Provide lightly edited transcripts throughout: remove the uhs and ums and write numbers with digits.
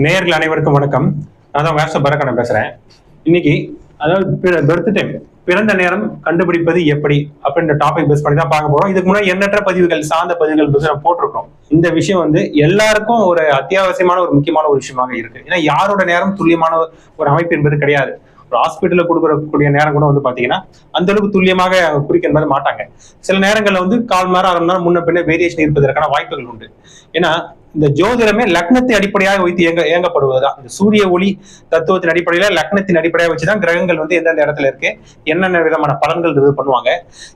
நேயர்கள் அனைவருக்கும் வணக்கம். நான் தான் வாட்ஸ்அப் பரக்கனை பேசுறேன். இன்னைக்கு அதாவது பர்த் டைம் பிறந்த நேரம் கண்டுபிடிப்பது எப்படி அப்படின்ற டாபிக் பேஸ் பண்ணி தான் பார்க்க போறோம். இதுக்கு முன்னாடி எண்ணற்ற பதிவுகள் சார்ந்த பதிவுகள் போட்டிருக்கோம். இந்த விஷயம் எல்லாருக்கும் ஒரு அத்தியாவசியமான ஒரு முக்கியமான ஒரு விஷயமாக இருக்கு. ஏன்னா யாரோட நேரம் துல்லியமான ஒரு அமைப்பு என்பது கிடையாது. ஒரு ஹாஸ்பிட்டல்ல கொடுக்கக்கூடிய நேரம் கூட பாத்தீங்கன்னா அந்த அளவுக்கு துல்லியமாக குறிக்க என்பது மாட்டாங்க. சில நேரங்கள்ல கால் மணி நேரம் அரை மணி நேரம் முன்ன பின்ன வேரியேஷன் இருப்பதற்கான வாய்ப்புகள் உண்டு. ஏன்னா இந்த ஜோதிடமே லக்னத்தை அடிப்படையாக வைத்து இயங்கப்படுவதுதான். இந்த சூரிய ஒளி தத்துவத்தின் அடிப்படையில லக்னத்தின் அடிப்படையாக வச்சுதான் கிரகங்கள் எந்தெந்த இடத்துல இருக்கு, என்னென்ன விதமான பலன்கள் இது பண்ணுவாங்க.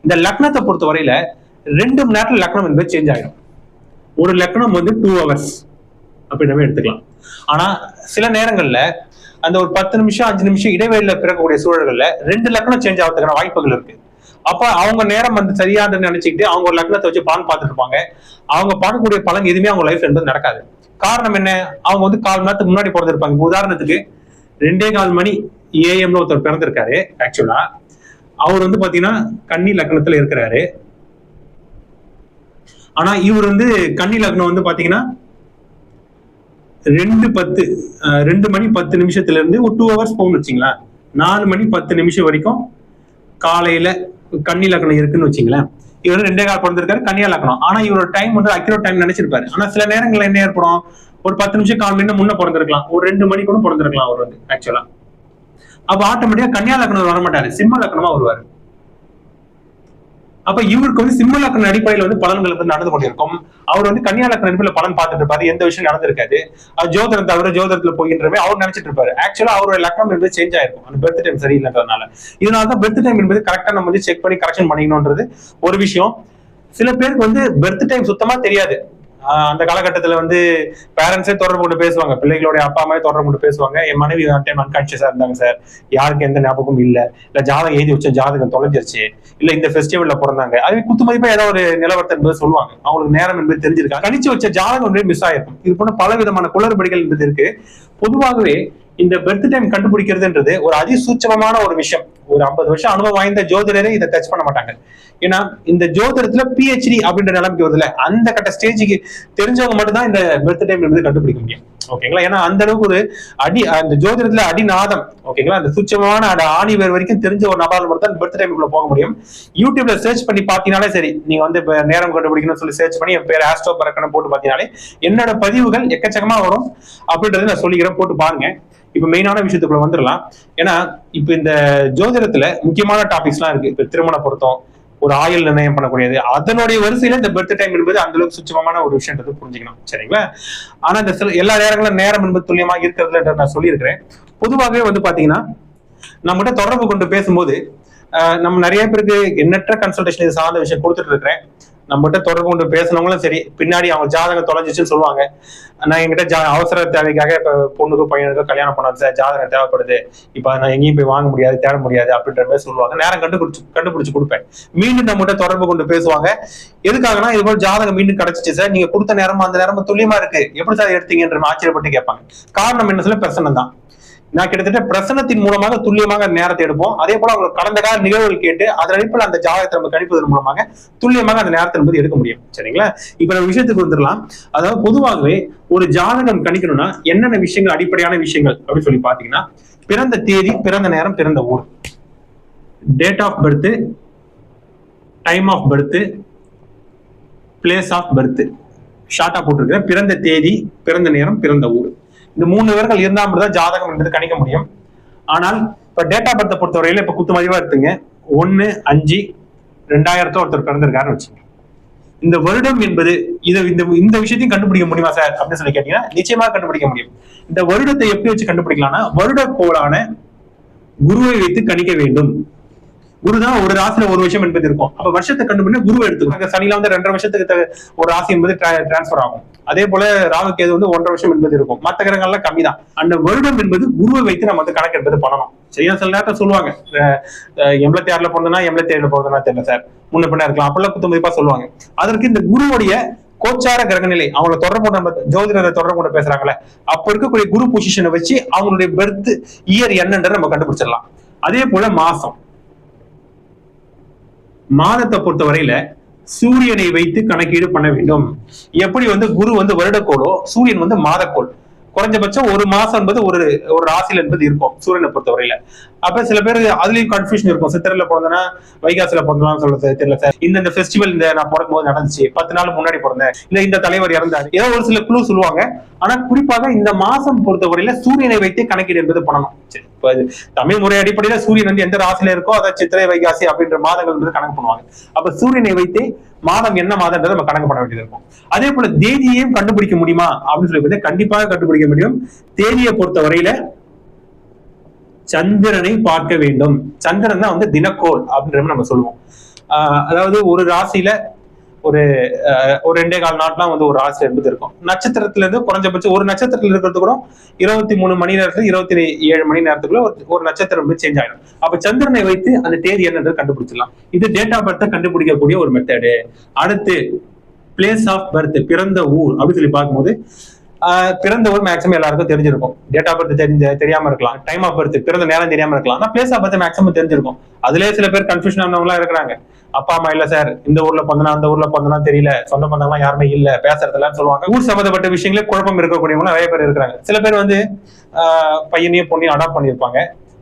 இந்த லக்னத்தை பொறுத்த வரையில 2 மணி நேரத்துல லக்னம் என்பது சேஞ்ச் ஆகிடும். ஒரு லக்னம் 2 hours அப்படின்னு எடுத்துக்கலாம். ஆனா சில நேரங்கள்ல அந்த ஒரு 10 நிமிஷம் 5 நிமிஷம் இடைவெளியில பிறக்கக்கூடிய சூழல்கள்ல 2 லக்னம் சேஞ்ச் ஆகிறதுக்கான வாய்ப்புகள் இருக்கு. அப்ப அவங்க நேரம் சரியானு நினைச்சுக்கிட்டு அவங்க ஒரு லக்னத்தை வச்சு பலன் பார்த்துட்டு இருப்பாங்க. அவங்க பார்க்கக்கூடிய பலன் எதுவுமே அவங்க லைஃப் என்பது நடக்காது. காரணம் என்ன? அவங்க கால் மணி நேரத்துக்கு முன்னாடி பிறந்திருப்பாங்க. உதாரணத்துக்கு 2:15 மணி AM ஒருத்தர் பிறந்திருக்காரு. ஆக்சுவலா அவர் பாத்தீங்கன்னா கன்னி லக்னத்துல இருக்கிறாரு. ஆனா இவர் கன்னி லக்னம் பாத்தீங்கன்னா 2 மணி 10 நிமிஷத்துல இருந்து ஒரு 2 hours போகணும்னு வச்சுங்களேன். 4 மணி 10 நிமிஷம் வரைக்கும் காலையில கன்னி லக்னம் இருக்குன்னு வச்சுங்களேன். இவர் 2:15 பிறந்திருக்காரு, கன்னியா லக்னம். ஆனா இவரோட டைம் அக்யூரேட் டைம் நினைச்சிருப்பாரு. ஆனா சில நேரங்கள்ல என்ன ஏற்படும், ஒரு 10 நிமிஷம் 1/4 மணி முன்ன பிறந்திருக்கலாம், ஒரு 2 மணி கூட பிறந்திருக்கலாம் அவர் ஆக்சுவலா. அப்ப ஆட்டோமேட்டிக்கா கன்னியா லக்னம் வர மாட்டாரு, சிம்ம லக்னமா வருவாரு. அப்ப இவருக்கு சிம்ம லக்ன அடிப்படையில் பலன்கள் நடந்து கொண்டிருக்கும். அவர் கன்னியா லக்ன அடிப்படையில் பலன் பார்த்துட்டு இருப்பாரு. எந்த விஷயம் நடந்திருக்காது. அது ஜோதிடம் தவிர ஜோதிடத்துல போகின்றமே அவர் நினைச்சிட்டு இருப்பாரு. ஆக்சுவலா அவரோட லக்னம் என்பது சேஞ்ச் ஆயிருக்கும், அந்த பெர்த் டைம் சரியில்லைன்றதுனால. இதனாலதான் பெர்த் டைம் என்பது கரெக்டா நம்ம செக் பண்ணி கரெக்ஷன் பண்ணிக்கணும்ன்றது ஒரு விஷயம். சில பேருக்கு பெர்த் டைம் சுத்தமா தெரியாது. அந்த காலகட்டத்துல பேரண்ட்ஸே தொடர்பு கொண்டு பேசுவாங்க, பிள்ளைகளுடைய அப்பா அம்மாவே தொடர்பு கொண்டு பேசுவாங்க. என் மனைவி டைம் அன்கான்சியஸா இருந்தாங்க சார், யாருக்கு எந்த ஞாபகமும் இல்ல ஜாதகம் எழுதி வச்ச ஜாதகம் தொலைஞ்சிருச்சு, இல்ல இந்த ஃபெஸ்டிவல்ல பிறந்தாங்க. அது குத்து மதிப்பா ஏதாவது ஒரு நிலவரத்தை என்பது சொல்லுவாங்க. அவங்களுக்கு நேரம் என்பது தெரிஞ்சிருக்கா, கணிச்சு வச்ச ஜாதகம் மிஸ் ஆயிருக்கும். இது போல பல விதமான குளறுபடிகள் என்பது இருக்கு. பொதுவாகவே இந்த பெர்த் டைம் கண்டுபிடிக்கிறதுன்றது ஒரு அதிசூட்சமான ஒரு விஷயம். ஒரு 50 வருஷம் அனுபவம் வாய்ந்த ஜோதிடரே இதை டச் பண்ண மாட்டாங்க. ஏன்னா இந்த ஜோதிடத்துல PhD அப்படின்ற நிலைமைக்கு வருதுல, அந்த கட்ட ஸ்டேஜுக்கு தெரிஞ்சவங்க மட்டும்தான் இந்த பெர்த் டைம் என்பது கண்டுபிடிக்க முடியும். ஓகேங்களா? ஏன்னா அந்த அளவுக்கு ஒரு அந்த ஜோதிடத்துல அடிநாதம், ஓகேங்களா, அந்த சுட்சமான ஆணி வேர் வரைக்கும் தெரிஞ்ச ஒரு நபரால் மட்டும் தான் பெர்த் டைமுக்குள்ள போக முடியும். யூடியூப்ல சர்ச் பண்ணி பாத்தீங்கன்னாலே சரி, நீங்க நேரம் கண்டுபிடிக்கணும்னு சொல்லி சர்ச் பண்ணி என் பேர் ஆஸ்ட்ரோ பரக்கணும் போட்டு பாத்தீங்கன்னாலே என்னோட பதிவுகள் எக்கச்சக்கமா வரும். அப்படின்றத நான் சொல்லிக்கிறேன், போட்டு பாருங்க. இப்ப மெயினான விஷயத்துக்குள்ள வந்துடலாம். ஏன்னா இப்ப இந்த ஜோதிடத்துல முக்கியமான டாபிக்ஸ் எல்லாம் இருக்கு. இப்ப திருமண பொருத்தம், ஒரு ஆயுள் நிர்ணயம் பண்ணக்கூடியது, அதனுடைய வரிசையில இந்த பெர்த் டைம் என்பது அந்த அளவுக்கு சுத்தமான ஒரு விஷயத்தை புரிஞ்சுக்கணும். சரிங்களா? ஆனா இந்த எல்லா நேரங்களும் நேரம் என்பது துல்லியமா இருக்கிறதுல நான் சொல்லியிருக்கிறேன். பொதுவாகவே பாத்தீங்கன்னா நம்மகிட்ட தொடர்பு கொண்டு பேசும்போது நம்ம நிறைய பேருக்கு எண்ணற்ற கன்சல்டேஷன் இது சார்ந்த விஷயம் கொடுத்துட்டு இருக்கிறேன். நம்மகிட்ட தொடர்பு கொண்டு பேசினவங்களும் சரி, பின்னாடி அவங்க ஜாதகம் தொலைஞ்சிச்சுன்னு சொல்லுவாங்க. நான் என்கிட்ட அவசர தேவைக்காக இப்ப பொண்ணுக்கு பையனுக்கு கல்யாணம் பண்ணாது சார், ஜாதகம் தேவைப்படுது, இப்ப நான் எங்கேயும் போய் வாங்க முடியாது, தேட முடியாது அப்படின்ற மாதிரி சொல்லுவாங்க. நேரம் கண்டுபிடிச்சு கொடுப்பேன். மீண்டும் நம்மகிட்ட தொடர்பு கொண்டு பேசுவாங்க. எதுக்காகனா இது போல ஜாதகம் மீண்டும் கிடைச்சிச்சு சார், நீங்க கொடுத்த நேரமும் அந்த நேரமும் துல்லியமா இருக்கு, எப்படி சார் எடுத்தீங்கன்ற ஆச்சரியப்பட்டு கேட்பாங்க. காரணம் என்ன சொல்ல, பிரசனம் தான். நான் கிட்டத்தட்ட பிரசனத்தின் மூலமாக துல்லியமாக நேரத்தை எடுப்போம். அதே போல அவங்க கடந்த கால நிகழ்வுகள் கேட்டு அதன் அடிப்படையில் அந்த ஜாதகத்தை நம்ம கணிப்பதன் மூலமாக துல்லியமாக அந்த நேரத்தை என்பது எடுக்க முடியும். சரிங்களா? இப்ப நம்ம விஷயத்துக்கு வந்துடலாம். அதாவது பொதுவாகவே ஒரு ஜாதகம் கணிக்கணும்னா என்னென்ன விஷயங்கள் அடிப்படையான விஷயங்கள் அப்படின்னு சொல்லி பாத்தீங்கன்னா, பிறந்த தேதி, பிறந்த நேரம், பிறந்த ஊர், date of birth, time of birth, place of birth, ஷார்ட்டா போட்டிருக்கிற பிறந்த தேதி, பிறந்த நேரம், பிறந்த ஊர். இந்த 3 விவரங்கள் இருந்தா மட்டும்தான் ஜாதகம் என்பது கணிக்க முடியும். ஆனால் இப்ப டேட்டா பர்த்தை பொறுத்தவரையில இப்ப குத்து மதிவா இருக்குங்க. 1/5/2000 ஒருத்தர் பிறந்திருக்காருன்னு வச்சுங்க. இந்த வருடம் என்பது இந்த விஷயத்தையும் கண்டுபிடிக்க முடியுமா சார் அப்படின்னு சொல்லி கேட்டீங்கன்னா நிச்சயமா கண்டுபிடிக்க முடியும். இந்த வருடத்தை எப்படி வச்சு கண்டுபிடிக்கலாம்னா, வருட கோளான குருவை வைத்து கணிக்க வேண்டும். குருதான் ஒரு ராசியில ஒரு விஷயம் என்பது இருக்கும். அப்ப வருஷத்தை கண்டுபிடிக்க குருவை எடுத்துக்கணும். சனியில 2.5 வருஷத்துக்கு ஒரு ராசி என்பது டிரான்ஸ்பர் ஆகும். அதே போல ராகு கேது 1.5 வருஷம் என்பது இருக்கும். மற்ற கிரகங்கள்லாம் கம்மி தான். அந்த வருடம் என்பது குருவை வைத்து நம்ம கணக்கு என்பது பண்ணணும். சரியா? சில நேரத்தை சொல்லுவாங்க 86ல பிறந்தனா 87ல பிறந்தனா தெரியல சார், முன்ன பின்ன இருக்கலாம், அப்பெல்லாம் குத்து மதிப்பா சொல்லுவாங்க. அதற்கு இந்த குருவுடைய கோச்சார கிரகநிலை, அவங்கள தொடர்பு நம்ம ஜோதிடரை தொடர்பு கொண்டு பேசுறாங்களே, அப்ப இருக்கக்கூடிய குரு பொசிஷனை வச்சு அவங்களுடைய பெர்த் இயர் என்னன்றதை நம்ம கண்டுபிடிச்சிடலாம். அதே போல மாதத்தை பொறுத்த வரையில சூரியனை வைத்து கணக்கீடு பண்ண வேண்டும். எப்படி குரு வருடக்கோளோ, சூரியன் மாதக்கோள். குறைஞ்சபட்சம் ஒரு மாசம் என்பது ஒரு ஒரு ராசியில என்பது இருக்கும் சூரியனை பொறுத்தவரையில. அப்ப சில பேர் அதுலயும் கன்ஃபியூஷன் இருக்கும். சித்திரையில பிறந்தனா வைகாசில பிறந்தலாம் சொல்றது தெரியல சார், இந்த ஃபெஸ்டிவல் இந்த நான் பிறக்கும் போது நடந்துச்சு, 10 நாள் முன்னாடி பிறந்தேன், இல்ல இந்த தலைவர் இறந்தாரு, ஏதோ ஒரு சில குழு சொல்லுவாங்க. ஆனா குறிப்பாக இந்த மாசம் பொறுத்தவரையில சூரியனை வைத்து கணக்கீடு என்பது பண்ணணும். இப்ப தமிழ் முறை அடிப்படையில சூரியன் வந்து எந்த ராசியில இருக்கோ அதை சித்திரை வைகாசி அப்படின்ற மாதங்கள் வந்து கணக்கு பண்ணுவாங்க. அப்ப சூரியனை வைத்து மாதம் என்ன மாதம்ன்றதை நம்ம கணக்கு பண்ண வேண்டியது இருக்கும். அதே போல தேதியையும் கண்டுபிடிக்க முடியுமா அப்படின்னு சொல்லி கண்டிப்பாக கண்டுபிடிக்க முடியும். தேதியை பொறுத்த வரையில சந்திரனை பார்க்க வேண்டும். சந்திரன் தான் வந்து தினக்கோள் அப்படின்ற நம்ம சொல்லுவோம். அதாவது ஒரு ராசியில ஒரு 2.25 நாட்லாம் வந்து ஒரு ராசி என்பது இருக்கும். நட்சத்திரத்துல இருந்து குறைஞ்சபட்சம் ஒரு நட்சத்திரத்துல இருக்கிறது கூட 23 மணி நேரத்துல 27 மணி நேரத்துக்குள்ள ஒரு நட்சத்திரம் வந்து சேஞ்ச் ஆயிடும். அப்ப சந்திரனை வைத்து அந்த தேதி என்னன்றது கண்டுபிடிச்சிடலாம். இது டேட் ஆஃப் பர்த் கண்டுபிடிக்கக்கூடிய ஒரு மெத்தடு. அடுத்து பிளேஸ் ஆஃப் பர்த், பிறந்த ஊர் அப்படின்னு சொல்லி பார்க்கும்போது பிறந்த ஊர் மேக்ஸிமம் எல்லாருக்கும் தெரிஞ்சிருக்கும். டேட் ஆஃப் பர்த் தெரியாம இருக்கலாம், டைம் ஆஃப் பர்த் பிறந்த நேரம் தெரியாம இருக்கலாம், ஆனா பிளேஸ் ஆஃப் பர்த் மேக்ஸிமம் தெரிஞ்சிருக்கும். அதுலயே சில பேர் கன்ஃபியூஷன் ஆனவங்களா இருக்கிறாங்க. அப்பா அம்மா இல்ல சார், இந்த ஊர்ல பிறந்தனா அந்த ஊர்ல பிறந்தனா தெரியல, சொந்த பந்தம்லாம் யாருமே இல்ல, பேசுறதுலாம் சொல்லுவாங்க. ஊர் சம்பந்தப்பட்ட விஷயங்களே குழப்பம் இருக்கக்கூடியவங்க நிறைய பேர் இருக்கிறாங்க. சில பேர் வந்து பையனையும் பொண்ணையும் அடாப்ட் பண்ணியிருப்பாங்க.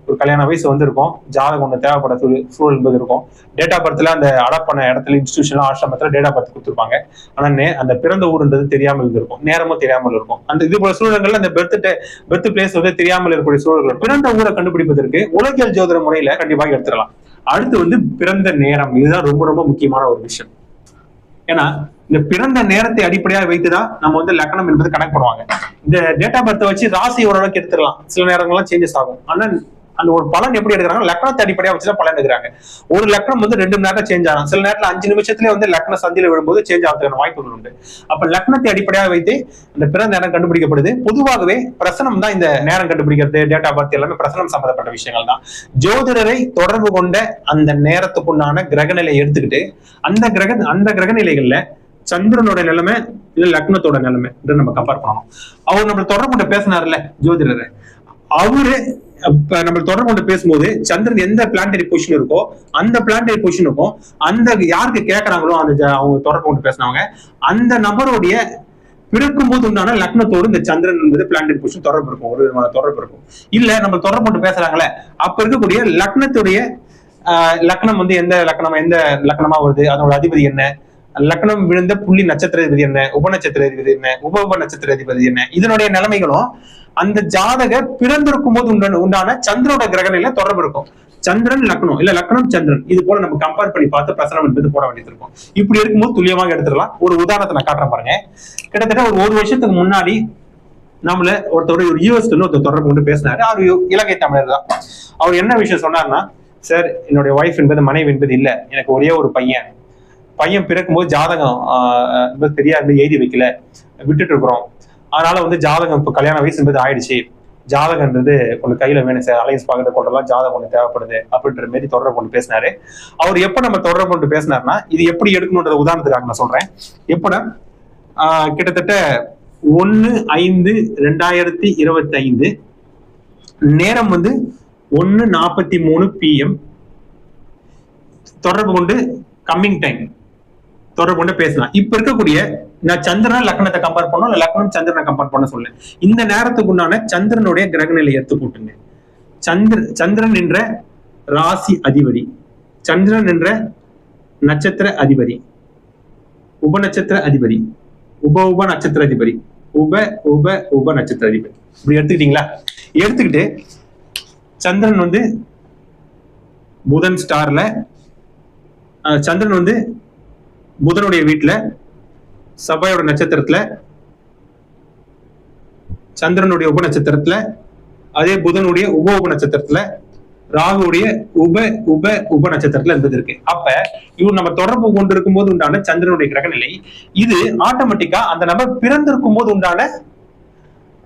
ஒரு கல்யாண வயசு வந்து இருக்கும், ஜாதகம் ஒன்று தேவைப்பட சூழல் என்பது இருக்கும். டேட் ஆஃப் பர்த்ல அந்த அடாப்ட் பண்ண இடத்துல இன்ஸ்டிடியூஷன் ஆசிரமத்துல டேட் ஆஃப் பர்த் கொடுத்துருப்பாங்க. ஆனா அந்த பிறந்த ஊருன்றது தெரியாமல் இருந்திருக்கும், நேரமும் தெரியாமல் இருக்கும். அந்த இது போல சூழல்கள்ல அந்த பெர்த் பிளேஸ் வந்து தெரியாமல் இருக்கக்கூடிய சூழல்கள். பிறந்த ஊரை கண்டுபிடிப்பதற்கு உலகியல் ஜோதிட முறையில கண்டிப்பாக எடுத்துடலாம். அடுத்து வந்து பிறந்த நேரம், இதுதான் ரொம்ப ரொம்ப முக்கியமான ஒரு விஷயம். ஏன்னா இந்த பிறந்த நேரத்தை அடிப்படையாக வைத்துதான் நம்ம வந்து லக்னம் என்பது கணக்கு பண்ணுவாங்க. இந்த டேட் ஆஃப் பர்த் வச்சு ராசி ஓரளவுக்கு எடுத்துடலாம், சில நேரங்கள்லாம் சேஞ்சஸ் ஆகும். ஆனா அந்த ஒரு பலன் எப்படி எடுக்கிறாங்க, லக்னத்தை அடிப்படையா வச்சுதான் பலன் எடுக்கிறாங்க. ஒரு லக்னம் வந்து 2 மணி நேரம் சேஞ்ச் ஆகும், சில நேரத்துல 5 நிமிஷத்துலேயே வந்து லக்ன சந்தியில விழும்போது சேஞ்ச் ஆகிறதுக்கான வாய்ப்புகள் உண்டு. அப்ப லக்னத்தை அடிப்படையாக வைத்து அந்த பிறந்த நேரம் கண்டுபிடிக்கப்படுது. பொதுவாகவே பிரசனம் தான் இந்த நேரம் கண்டுபிடிக்கிறது, டேட் ஆஃப் பர்த் எல்லாமே பிரசனம் சம்பந்தப்பட்ட விஷயங்கள் தான். ஜோதிடரை தொடர்பு கொண்ட அந்த நேரத்துக்குண்டான கிரகநிலை எடுத்துக்கிட்டு அந்த கிரகநிலைகள்ல சந்திரனோட நிலைமை இல்ல லக்னத்தோட நிலைமை நம்ம கம்பேர் பண்ணணும். அவர் நம்ம தொடர்பு கொண்டு பேசினார்ல ஜோதிடர், அவரு நம்ம தொடர்பு கொண்டு பேசும்போது சந்திரன் எந்த பிளானட்டரி பொசிஷன் இருக்கோ அந்த பிளானட்டரி பொசிஷனுக்கும் அந்த யாருக்கு கேட்கறாங்களோ அந்த அவங்க தொடர்பு கொண்டு பேசினவங்க அந்த நபருடைய பிறக்கும் போது உண்டான லக்னத்தோடு இந்த சந்திரன் என்பது பிளானட்டரி பொசிஷன் தொடர்பு இருக்கும், ஒரு விதமான தொடர்பு இருக்கும். இல்ல நம்ம தொடர்பு கொண்டு பேசுறாங்களே அப்ப இருக்கக்கூடிய லக்னத்துடைய லக்னம் வந்து எந்த லக்னமா வருது, அதனோட அதிபதி என்ன, லக்னம் விழுந்த புள்ளி நட்சத்திர அதிபதி என்ன, உபநட்சத்திர அதிபதி என்ன, உப நட்சத்திர அதிபதி என்ன, இதனுடைய நிலைமைகளும் அந்த ஜாதக பிறந்திருக்கும் போது உண்டான சந்திரோட கிரகநிலையில தொடர்பு இருக்கும். சந்திரன் லக்னம் இல்ல லக்னம் சந்திரன், இது போல நம்ம கம்பேர் பண்ணி பார்த்து பிரசனம் என்பது போட வேண்டியது இருக்கும். இப்படி இருக்கும்போது துல்லியமாக எடுத்துக்கலாம். ஒரு உதாரணத்தை நான் காட்டுறேன் பாருங்க. கிட்டத்தட்ட ஒரு வருஷத்துக்கு முன்னாடி நம்மள ஒரு யூஎஸ்ல ஒருத்தர் தொடர்பு கொண்டு பேசினாரு. அவர் இலங்கை தமிழர் தான். அவர் என்ன விஷயம் சொன்னார்னா, சார் என்னுடைய ஒய்ஃப் என்பது மனைவி என்பது இல்ல, எனக்கு ஒரே ஒரு பையன் பிறக்கும் போது ஜாதகம் சரியா இருந்து எழுதி வைக்கல, விட்டுட்டு இருக்கிறோம். அதனால வந்து ஜாதகம் இப்போ கல்யாண வயசு என்பது ஆயிடுச்சு, ஜாதகன்றது கொஞ்சம் கையில வேணும் சார், அலைன்ஸ் பார்க்கறது கொண்டெல்லாம் ஜாதகம் ஒன்று தேவைப்படுது அப்படின்ற மாரி தொடர்பு கொண்டு பேசினாரு. அவர் எப்ப நம்ம தொடர்பு கொண்டு பேசினார்னா, இது எப்படி எடுக்கணுன்ற உதாரணத்துக்காக நான் சொல்றேன். எப்படா கிட்டத்தட்ட 1/5/2025 நேரம் வந்து 1:43 PM தொடர்பு கொண்டு கம்மிங் டைம் தொடர்பு கொண்டு பேசலாம். இப்ப இருக்கக்கூடிய நான் சந்திரன் லக்னத்தை கம்பேர் பண்ணோம், லக்னம் சந்திரனை கம்பேர் பண்ண சொல்ல, இந்த நேரத்துக்கு உண்டான சந்திரனுடைய கிரகநிலை எடுத்து போட்டுங்க. சந்திரன் என்ற ராசி அதிபதி, சந்திரன் என்ற நட்சத்திர அதிபதி, உபநட்சத்திர அதிபதி, உப நட்சத்திர அதிபதி, உப நட்சத்திர அதிபதி, இப்படி எடுத்துக்கிட்டீங்களா? எடுத்துக்கிட்டு சந்திரன் வந்து புதன் ஸ்டார்ல, சந்திரன் வந்து புதனுடைய வீட்டுல, சபையோட நட்சத்திரத்துல, சந்திரனுடைய உப நட்சத்திரத்துல, அதே புதனுடைய உப நட்சத்திரத்துல, ராகுடைய உப நட்சத்திரத்துல இருந்தது இருக்கு. அப்ப இவர் நம்ம தொடர்பு கொண்டு இருக்கும் போது உண்டான சந்திரனுடைய கிரகநிலை இது ஆட்டோமேட்டிக்கா அந்த நபர் பிறந்திருக்கும் போது உண்டான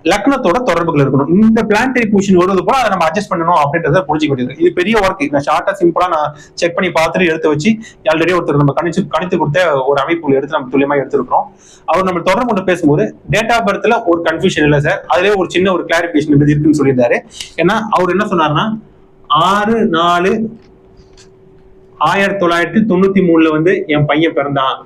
லக்னத்தோட தொடர்புகள் இருக்கணும். இந்த பிளானட்டரி பொசிஷன் வருவது போல அதை நம்ம அட்ஜஸ்ட் பண்ணணும் அப்படின்றத புரிஞ்சுக்க வேண்டியது. இது பெரிய ஒர்க். நான் ஷார்ட்டா சிம்பிளா நான் செக் பண்ணி பார்த்துட்டு எடுத்து வச்சு ஆல்ரெடி ஒருத்தர் நம்ம கணித்து கொடுத்த ஒரு அமைப்புகள் எடுத்து நம்ம துல்லியமா எடுத்துருக்கோம். அவர் நம்ம தொடர்பு கொண்டு பேசும்போது டேட் ஆஃப் பர்த்ல ஒரு கன்ஃபியூஷன் இல்லை சார், அதுலேயே ஒரு சின்ன ஒரு கிளாரிபிகேஷன் இருக்குன்னு சொல்லியிருந்தாரு. ஏன்னா அவர் என்ன சொன்னார்னா, 6/4/1993 வந்து என் பையன் பிறந்தான்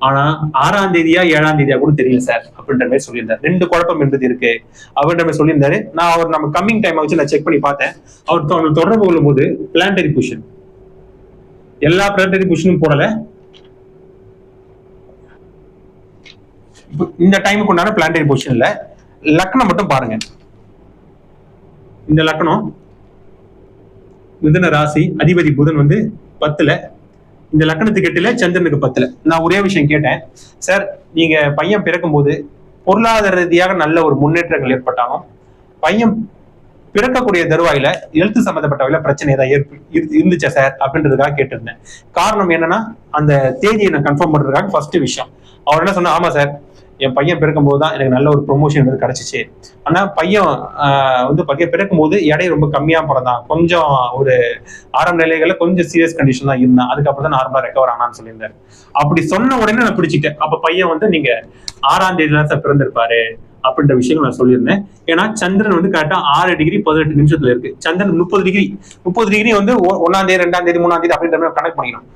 ஆனா 6ஆம் தேதியா 7ஆம் தேதியா கூட தெரியல சார் அப்படின்ற மாதிரி சொல்லியிருந்தாரு. 2 குழப்பம் என்பது இருக்கு அப்படின்ற மாதிரி சொல்லியிருந்தாரு. நான் அவர் நம்ம கம்மிங் டைம் வச்சு நான் செக் பண்ணி பார்த்தேன். அவர் தொடர்பு கொள்ளும் போது பிளானட்டரி பொசிஷன் எல்லா பிளானட்டரி பொசிஷனும் போடல. இந்த டைமுக்கு உண்டான பிளானட்டரி பொசிஷன்ல லக்னம் மட்டும் பாருங்க. இந்த லக்னம் மிதுன ராசி, அதிபதி புதன் வந்து 10ல, இந்த லக்னத்துக்கு 8ல, சந்திரனுக்கு 10ல. நான் ஒரே விஷயம் கேட்டேன், சார் நீங்க பையன் பிறக்கும் போது பொருளாதார ரீதியாக நல்ல ஒரு முன்னேற்றங்கள் ஏற்பட்டாலும் பையன் பிறக்கக்கூடிய தருவாயில எழுத்து சம்பந்தப்பட்ட வகையில பிரச்சனை ஏதாவது இருந்துச்சா சார் அப்படின்றதுக்காக கேட்டிருந்தேன். காரணம் என்னன்னா அந்த தேதியை நான் கன்ஃபார்ம் பண்றதுக்காக ஃபர்ஸ்ட் விஷயம் அவர் என்ன சொன்னா, ஆமா சார் என் பையன் பிறக்கும் போது தான் எனக்கு நல்ல ஒரு ப்ரொமோஷன் கிடைச்சிச்சு. ஆனா பையன் வந்து பையன் பிறக்கும் போது எடை ரொம்ப கம்மியா பிறந்தான், கொஞ்சம் ஒரு ஆரம்ப நிலைகள்ல கொஞ்சம் சீரியஸ் கண்டிஷன் தான் இருந்தான், அதுக்கப்புறம் தான் நார்மலா ரெக்கவர் ஆனான்னு சொல்லியிருந்தாரு. அப்படி சொன்ன உடனே நான் பிடிச்சிட்டேன். அப்ப பையன் வந்து நீங்க 6ஆம் தேதி தான் சார் பிறந்திருப்பாரு அப்படின்ற விஷயங்கள் நான் சொல்லியிருந்தேன். ஏன்னா சந்திரன் வந்து கரெக்டா 6 டிகிரி 18 நிமிஷத்துல இருக்கு. சந்திரன் 30 டிகிரி வந்து 1ஆம் தேதி 2ஆம் தேதி 3ஆம் தேதி அப்படின்ற மாதிரி கணக்கு பண்ணிக்கணும்.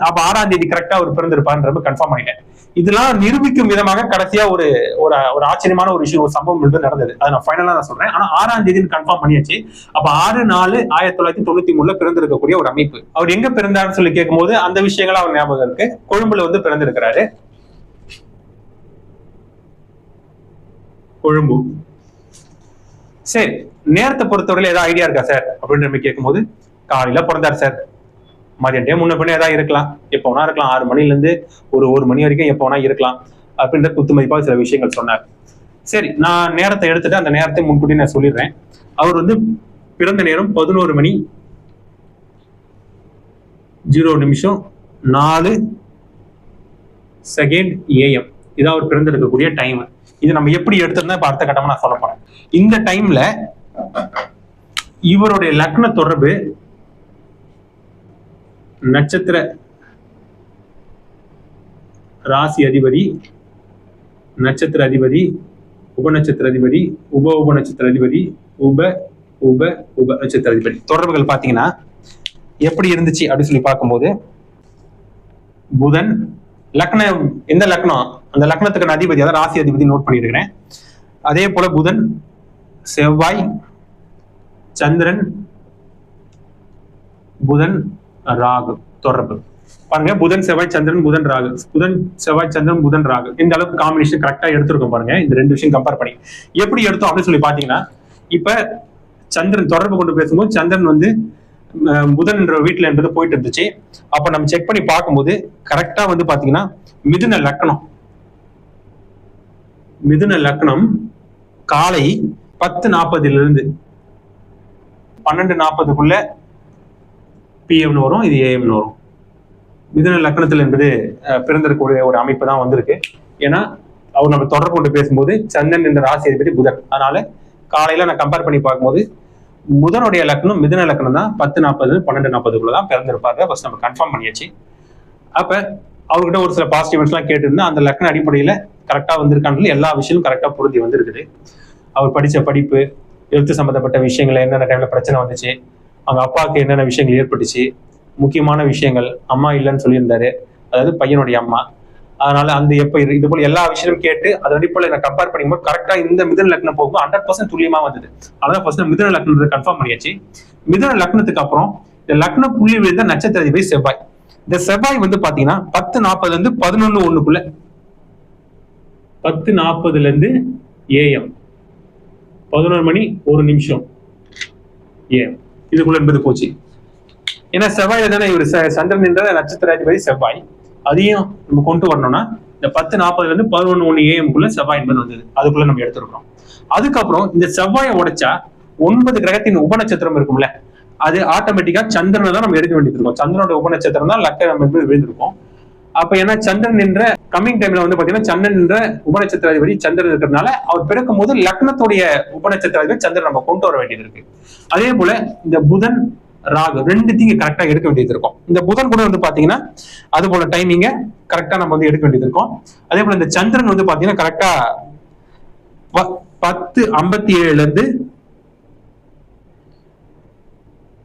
அப்ப 6ஆம் தேதி கரெக்டா அவர் பிறந்திருப்பாருன்ற கன்ஃபார்ம் பண்ணிட்டேன். இதெல்லாம் நிரூபிக்கும் விதமாக கடைசியா ஒரு ஒரு ஆச்சரியமான ஒரு விஷயம், ஒரு சம்பவம் வந்து நடந்தது. அதை நான் ஃபைனலா நான் சொல்றேன். ஆனா 6ஆம் தேதி கன்ஃபார்ம் பண்ணியாச்சு. அப்ப 6/4/1993 பிறந்திருக்கக்கூடிய ஒரு அமைப்பு. அவர் எங்க பிறந்தாருன்னு சொல்லி கேட்கும்போது அந்த விஷயங்கள் அவர் ஞாபகம் இருக்கு. கொழும்புல வந்து பிறந்திருக்கிறாரு. கொழும்பு. சரி, நேரத்தை பொறுத்தவரையில ஏதாவது ஐடியா இருக்கா சார் அப்படின்ற மாதிரி கேட்கும்போது, காலையில பிறந்தாரு சார், மதியம் டைம் முன்ன பண்ணி ஏதாவது இருக்கலாம், எப்போ வேணா இருக்கலாம், 6 மணில இருந்து ஒரு மணி வரைக்கும் எப்போ வேணா இருக்கலாம் அப்படின்ற குத்து மதிப்பாக சில விஷயங்கள் சொன்னார். சரி, நான் நேரத்தை எடுத்துட்டு அந்த நேரத்தை முன்கூட்டி நான் சொல்லிடுறேன். அவர் வந்து பிறந்த நேரம் 11 மணி 0 4 செகண்ட் AM. இதான் அவர் பிறந்திருக்கக்கூடிய டைம். இது நம்ம எப்படி எடுத்திருந்தா இப்ப அடுத்த கட்டமா நான் சொல்ல போறேன். இந்த டைம்ல இவருடைய லக்ன தொடர்பு நட்சத்திர ராசி அதிபதி, நட்சத்திர அதிபதி, உபநட்சத்திர அதிபதி, உபநட்சத்திர அதிபதி, உப உப உப நட்சத்திர அதிபதி தொடர்புகள் பாத்தீங்கன்னா எப்படி இருந்துச்சு அப்படின்னு சொல்லி பார்க்கும்போது, புதன் லக்னம், எந்த லக்னம் அந்த லக்னத்துக்கு அதிபதி, அதாவது ராசி அதிபதி நோட் பண்ணிருக்கிறேன். அதே போல புதன், செவ்வாய், சந்திரன், புதன், ராகு தொடர்பு பாருங்க. புதன் செவ்வாய் சந்திரன் புதன் ராகு, புதன் செவ்வாய் சந்திரன் புதன் ராகு, இந்த அளவுக்கு காம்பினேஷன் கரெக்டா எடுத்திருக்கோம் பாருங்க. இந்த 2 விஷயம் கம்பேர் பண்ணி எப்படி எடுத்தோம் அப்படின்னு சொல்லி பாத்தீங்கன்னா, இப்ப சந்திரன் தொடர்பு கொண்டு பேசும்போது சந்திரன் வந்து புதன் என்ற வீட்டுல என்பது போயிட்டு இருந்துச்சு. அப்ப நம்ம செக் பண்ணி பார்க்கும்போது கரெக்டா வந்து பாத்தீங்கன்னா மிதுன லக்னம், மிதுன லக்னம் காலை 10:40 12:40 PM வரும், இது AM வரும். மிதுன லக்னத்தில் என்பது பிறந்திருக்கக்கூடிய ஒரு அமைப்பு தான் வந்திருக்கு. ஏன்னா அவர் நம்ம தொடர்பு கொண்டு பேசும்போது சந்திரன் என்ற ராசி அதிபதி புதன். அதனால காலையில நான் கம்பேர் பண்ணி பார்க்கும்போது புதனுடைய லக்னம் மிதுன லக்னம் தான் 10:40 12:40 தான் பிறந்திருப்பாரு. ஃபர்ஸ்ட் நம்ம கன்ஃபார்ம் பண்ணியாச்சு. அப்ப அவர்கிட்ட ஒரு சில பாசிட்டிவ்ஸ் எல்லாம் கேட்டிருந்தா அந்த லக்ன அடிப்படையில கரெக்டா வந்திருக்கான்னு எல்லா விஷயமும் கரெக்டா பொருந்தி வந்திருக்குது. அவர் படிச்ச படிப்பு, எழுத்து சம்பந்தப்பட்ட விஷயங்கள், என்னென்ன டைம்ல பிரச்சனை வந்துச்சு, அவங்க அப்பாவுக்கு என்னென்ன விஷயங்கள் ஏற்பட்டுச்சு, முக்கியமான விஷயங்கள், அம்மா இல்லைன்னு சொல்லியிருந்தாரு, அதாவது பையனுடைய அம்மா. அதனால அந்த எப்ப இது போல எல்லா விஷயமும் கேட்டு அது அடிப்படையில் நான் கம்பேர் பண்ணும்போது கரெக்டா இந்த மிதுன லக்னம் போகும்போது 100% துல்லியமா வந்தது. அதான் ஃபர்ஸ்ட் மிதுன லக்னம் கன்ஃபார்ம் பண்ணியாச்சு. மிதுன லக்னத்துக்கு அப்புறம் இந்த லக்ன புள்ளி விழுந்த நட்சத்திர அதிபதி செவ்வாய். இந்த செவ்வாய் வந்து பாத்தீங்கன்னா 10:40 11:01 10:40 AM 11 மணி 1 நிமிஷம் AM இதுக்குள்ள என்பது போச்சு. ஏன்னா செவ்வாயில தானே இவர் சந்திரன் என்ற நட்சத்திர அதிபதி செவ்வாய். அதையும் நம்ம கொண்டு வரணும்னா இந்த 10:40 11:01 AM செவ்வாய் என்பது வந்தது. அதுக்குள்ள நம்ம எடுத்துருக்கோம். அதுக்கப்புறம் இந்த செவ்வாயை உடைச்சா 9 கிரகத்தின் உபநட்சத்திரம் இருக்கும்ல, அது ஆட்டோமேட்டிக்கா சந்திரனை தான் நம்ம எடுக்க வேண்டியது இருக்கும். சந்திரனோட உபநட்சத்திரம் தான் லக்னம் என்பது விழுந்திருக்கும். அப்ப ஏன்னா சந்திரன் என்ற கம்மிங் டைம்ல வந்து பாத்தீங்கன்னா சந்திரன் என்ற உபநட்சத்திர அதிபதி சந்திரன் இருக்கிறதுனால அவர் பிறக்கும் போது லக்னத்துடைய உபநட்சத்திர அதிபதி சந்திரன் நம்ம கொண்டு வர வேண்டியது இருக்கு. அதே போல இந்த புதன் ராகு 2த்தையும் கரெக்டா எடுக்க வேண்டியது இருக்கும். இந்த புதன் கூட வந்து பாத்தீங்கன்னா அது போல டைமிங்க கரெக்டா நம்ம வந்து எடுக்க வேண்டியது இருக்கும். அதே போல இந்த சந்திரன் வந்து பாத்தீங்கன்னா கரெக்டா 10:57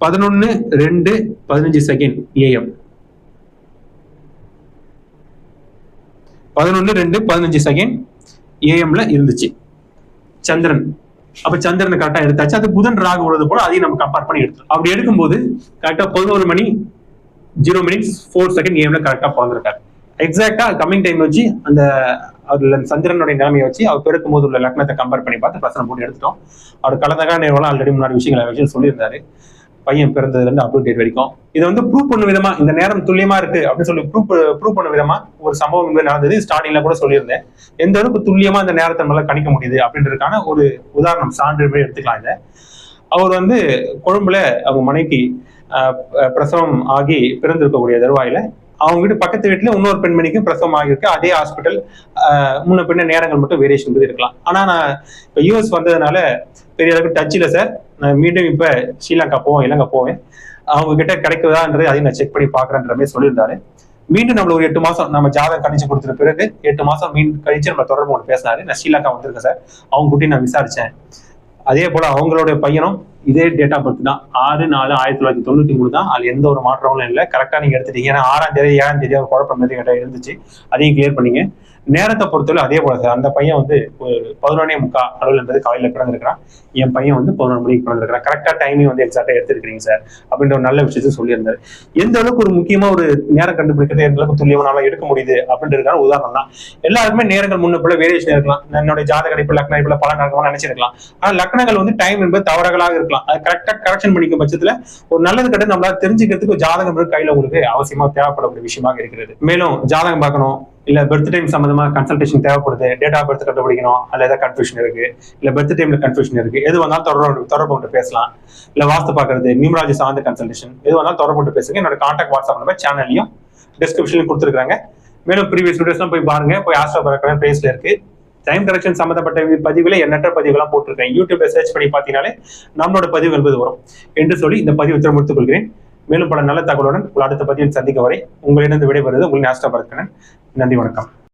11:02 15 AM. 11:02:15 AM இருந்துச்சு சந்திரன். அப்ப சந்திரன் கரெக்டா எடுத்தாச்சு. அது புதன் ராகு உள்ளது போல அதையும் நம்ம கம்பேர் பண்ணி எடுத்தோம். அப்படி எடுக்கும்போது கரெக்டா 11:0:04 AM கரெக்டா பிறந்திருக்காரு. எக்ஸாக்டா கம்மிங் டைம் வச்சு அந்த அதுல சந்திரனுடைய நிலைமையை வச்சு அவர் பிறக்கும் போது உள்ள லக்னத்தை கம்பேர் பண்ணி பார்த்து பிரச்சனை போட்டு எடுத்துட்டோம். அவர் கலந்தகா நேரம் ஆல்ரெடி முன்னாடி விஷயங்களை சொல்லியிருந்தாரு. பையன் பிறந்ததுல இருந்து அப்டேட் டேட் வரைக்கும் இதை வந்து ப்ரூவ் பண்ண விதமா இந்த நேரம் துல்லியமா இருக்கு அப்படின்னு சொல்லி ப்ரூவ் பண்ண விதமா ஒரு சம்பவம் நடந்தது. ஸ்டார்டிங்ல கூட சொல்லியிருந்தேன். எந்த அளவுக்கு துல்லியமா இந்த நேரத்தை மேல கணிக்க முடியுது அப்படின்றதுக்கான ஒரு உதாரணம் சான்று எடுத்துக்கலாம். இதை அவர் வந்து கொழும்புல அவங்க மனைக்கு பிரசவம் ஆகி பிறந்திருக்கக்கூடிய தருவாயில அவங்க வீட்டு பக்கத்து வீட்டுல இன்னொரு பெண்மணிக்கும் பிரசவம் ஆகியிருக்கு. அதே ஹாஸ்பிட்டல் முன்ன பின்ன நேரங்கள் மட்டும் வேரியேஷன் இருக்கலாம். ஆனா நான் இப்ப யூஎஸ் வந்ததுனால பெரிய அளவுக்கு டச் இல்லை சார். நான் மீண்டும் இப்ப ஸ்ரீலங்கா போவேன், இலங்கை போவேன். அவங்க கிட்ட கிடைக்குதான்றது அதையும் நான் செக் பண்ணி பாக்குறேன்ற மாதிரி சொல்லியிருந்தாரு. மீண்டும் நம்மள ஒரு 8 மாசம் நம்ம ஜாதகம் கணிச்சு கொடுத்த பிறகு 8 மாசம் கழிச்சு நம்ம தொடர்பு ஒன்று பேசினாரு. நான் ஸ்ரீலங்கா வந்திருக்கேன் சார், அவங்க குட்டி நான் விசாரிச்சேன். அதே போல அவங்களுடைய பையனும் இதே டேட் ஆஃப் பர்த் தான் 6/4/1993 தான். அது எந்த ஒரு மாற்றமும் இல்லை. கரெக்டா நீங்க எடுத்துட்டீங்க. ஏன்னா 6ஆம் தேதி 7ஆம் தேதி குழப்பம் கேட்டா இருந்துச்சு, அதையும் கிளியர் பண்ணீங்க. நேரத்தை பொறுத்தவரை அதே போல சார். அந்த பையன் வந்து ஒரு 11:45 காலையில பிறந்திருக்கிறான். என் பையன் வந்து 11 மணிக்கு பிறந்திருக்கிறான். கரெக்டா டைமிங் வந்து எக்ஸாக்டா எடுத்துருக்கீங்க சார் அப்படின்ற ஒரு நல்ல விஷயத்த சொல்லியிருந்தாரு. எந்த அளவுக்கு ஒரு முக்கியமா ஒரு நேரம் கண்டுபிடிக்கிறது எந்த அளவுக்கு துல்லியமா எடுக்க முடியுது அப்படின்றதுக்கான உதாரணம் தான். எல்லாருக்குமே நேரங்கள் முன்ன போல வேரியேஷன் இருக்கலாம். என்னுடைய ஜாதக அடிப்பு லக்ன அடிப்புல பல நடக்கணும்னு நினைச்சிருக்கலாம். ஆனா லக்னங்கள் வந்து டைம் என்பது தவறுகளாக இருக்கலாம். அது கரெக்டா கரெக்ஷன் பண்ணிக்கும் பட்சத்துல ஒரு நல்லது கட்ட நம்மளால தெரிஞ்சுக்கிறதுக்கு ஜாதகம் கையில உங்களுக்கு அவசியமா தேவைப்படக்கூடிய விஷயமாக இருக்கிறது. மேலும் ஜாதகம் பார்க்கணும், இல்ல பர்த் டைம் சம்பந்தமா கன்சல்டேஷன் தேவைப்படுது, டேட் ஆஃப் பர்த் கண்டுபிடிக்கணும், அல்ல ஏதாவது கன்ஃபியூஷன் இருக்கு, இல்ல பர்த் டைம்ல கன்ஃபியூஷன் இருக்கு, எது வந்தாலும் தொடர்பு கொண்டு பேசலாம். இல்ல வாஸ்து பாக்குறது, நியூமராலஜி சார்ந்த கன்சல்டேஷன் எது வந்தாலும் தொடர்பு கொண்டு பேசுங்க. என்னோட கான்டாக்ட் வாட்ஸ்அப் நம்பர் சேனல்லையும் டிஸ்கிரிப்ஷன்லையும் கொடுத்துருக்காங்க. மேலும் ப்ரீவியஸ் வீடியோஸ்லாம் போய் பாருங்க. போய் ஆஸ்ட்ரோ பரக்கரன் பேஸ்ல இருக்கு. டைம் கரெக்ஷன் சம்பந்தப்பட்ட பதிவுகளை எண்ணற்ற பதிவுகள்லாம் போட்டிருக்கேன். யூடியூப்ல சர்ச் பண்ணி பார்த்தீங்கன்னாலே நம்மளோட பதிவு என்பது வரும் என்று சொல்லி இந்த பதிவு முடித்துக் கொள்கிறேன். மேலும் பல நல்ல தகவலுடன் உங்கள் அடுத்த பதிவில் சந்திக்க வரை உங்களிடம் விடைபெறுவது உங்களின் ஆஸ்ட்ரோ பரக்கரன். நன்றி, வணக்கம்.